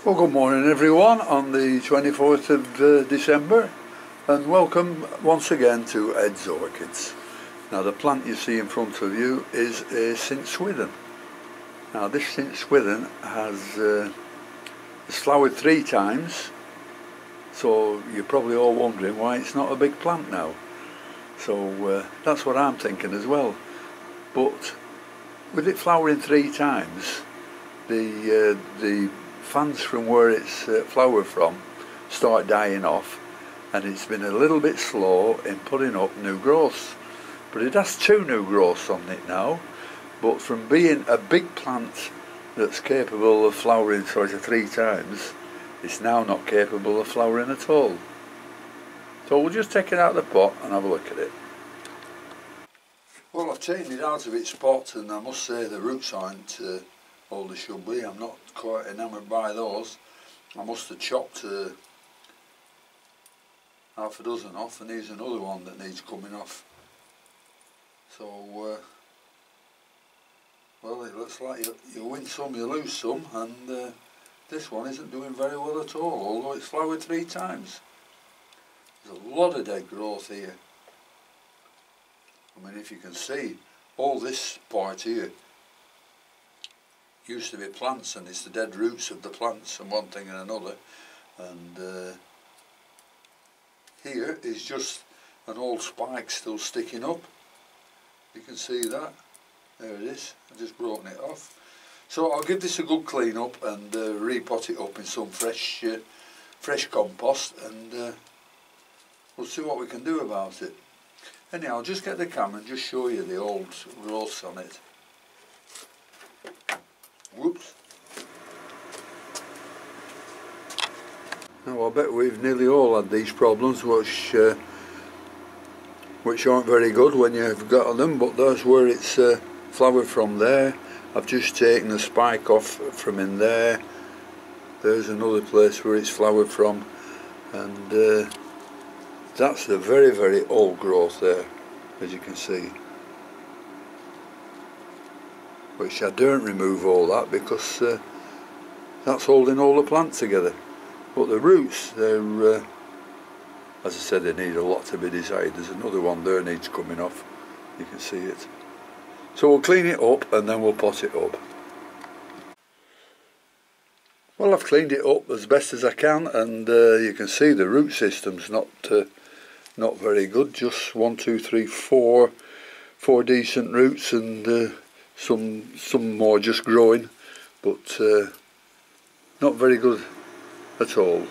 Well, good morning everyone on the 24th of December, and welcome once again to Ed's Orchids. Now the plant you see in front of you is a St. Swithin. Now this St. Swithin has flowered 3 times, so you're probably all wondering why it's not a big plant now. So that's what I'm thinking as well. But with it flowering 3 times, the fans from where it's flowered from start dying off, and it's been a little bit slow in putting up new growths. But it has 2 new growths on it now, but from being a big plant that's capable of flowering sort of 3 times, it's now not capable of flowering at all. So we'll just take it out of the pot and have a look at it. Well, I've taken it out of its pot, and I must say the roots aren't all they should be. I'm not quite enamoured by those. I must have chopped half a dozen off, and here's another one that needs coming off. So well, it looks like you win some, you lose some, and this one isn't doing very well at all, although it's flowered 3 times. There's a lot of dead growth here. I mean, if you can see, all this part here used to be plants, and it's the dead roots of the plants and one thing and another, and here is just an old spike still sticking up. You can see that. There it is. I've just broken it off. So I'll give this a good clean up and repot it up in some fresh compost, and we'll see what we can do about it. Anyhow, I'll just get the camera and just show you the old growths on it. Whoops. Now I bet we've nearly all had these problems, which aren't very good when you've got them, but that's where it's flowered from there. I've just taken the spike off from in there. There's another place where it's flowered from, and that's a very, very old growth there, as you can see. Which I don't remove all that because that's holding all the plant together. But the roots, they're, as I said, they need a lot to be desired. There's another one there needs coming off. You can see it. So we'll clean it up and then we'll pot it up. Well, I've cleaned it up as best as I can, and you can see the root system's not very good. Just 1, 2, 3, 4 decent roots, and some more just growing, but not very good at all.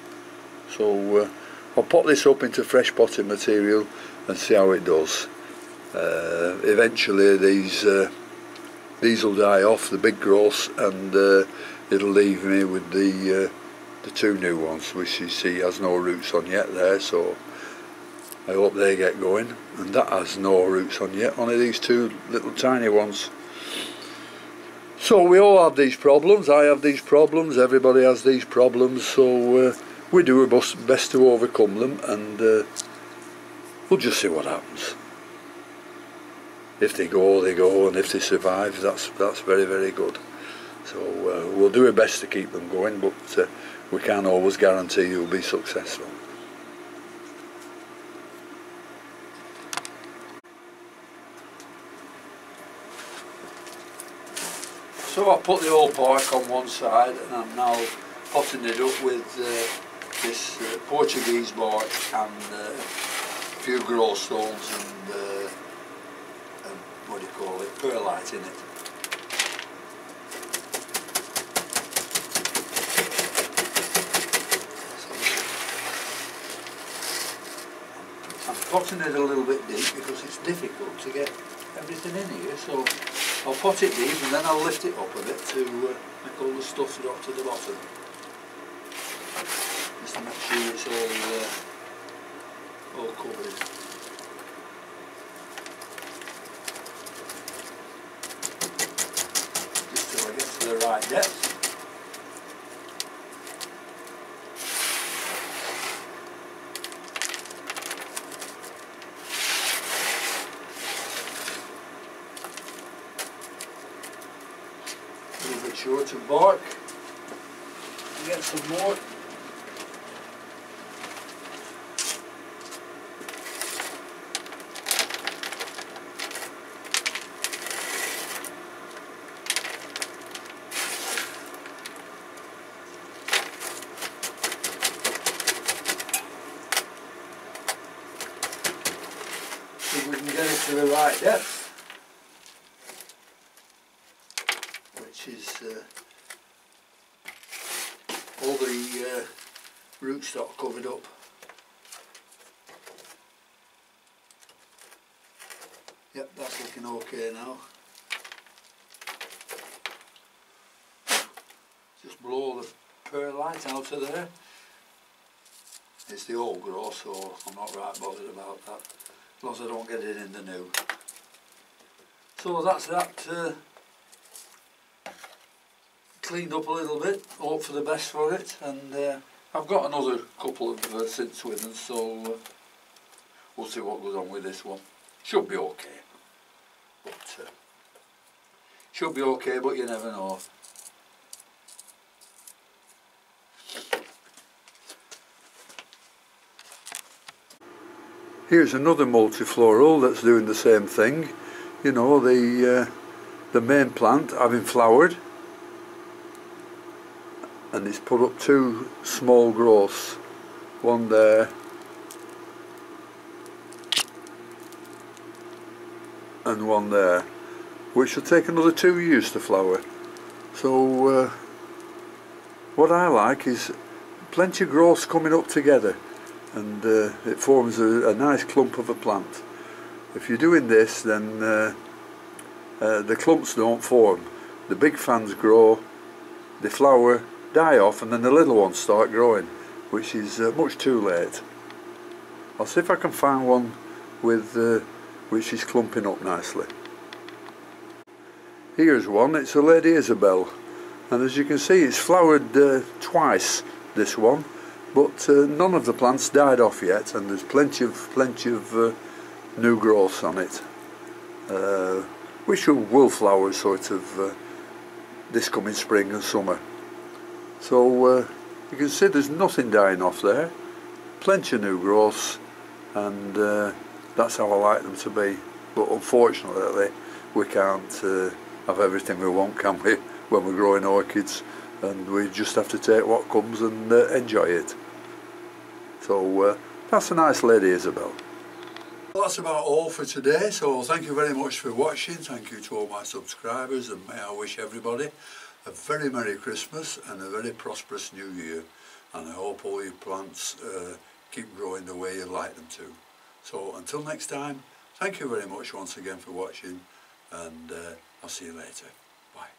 So I'll pot this up into fresh potting material and see how it does. Eventually these will die off, the big growths, and it'll leave me with the 2 new ones, which you see has no roots on yet there, so I hope they get going. And that has no roots on yet, only these 2 little tiny ones. So we all have these problems. I have these problems, everybody has these problems, so we do our best to overcome them, and we'll just see what happens. If they go, they go, and if they survive, that's very, very good. So we'll do our best to keep them going, but we can't always guarantee you'll be successful. So I put the old bark on one side, and I'm now potting it up with this Portuguese bark and a few growth stones and what do you call it, perlite in it. I'm potting it a little bit deep because it's difficult to get everything in here, so I'll pot it deep and then I'll lift it up a bit to make all the stuff drop to the bottom. Just to make sure it's all covered. Just till I get to the right depth. A little bit short of bark. Get some more. See if we can get it to the right depth, which is all the rootstock covered up. Yep, that's looking okay now. Just blow the perlite out of there. It's the old growth, so I'm not right bothered about that, as long as I don't get it in the new. So that's that cleaned up a little bit, hope for the best for it, and I've got another couple of St. Swithins, so we'll see what goes on with this one. Should be okay, but you never know. Here's another multifloral that's doing the same thing. You know, the main plant having flowered, and it's put up two small growths, one there and one there, which will take another 2 years to flower. So what I like is plenty of growths coming up together, and it forms a nice clump of a plant. If you're doing this, then the clumps don't form. The big fans grow, they flower, die off, and then the little ones start growing, which is much too late. I'll see if I can find one with which is clumping up nicely. Here's one, it's a Lady Isabel, and as you can see it's flowered twice, this one, but none of the plants died off yet, and there's plenty of new growths on it, which will flower sort of this coming spring and summer. So you can see there's nothing dying off there, plenty of new growths, and that's how I like them to be. But unfortunately we can't have everything we want, can we, when we're growing orchids, and we just have to take what comes and enjoy it. So that's a nice Lady Isabel. Well, that's about all for today, so thank you very much for watching. Thank you to all my subscribers, and may I wish everybody a very Merry Christmas and a very prosperous New Year, and I hope all your plants keep growing the way you like them to. So until next time, thank you very much once again for watching, and I'll see you later. Bye.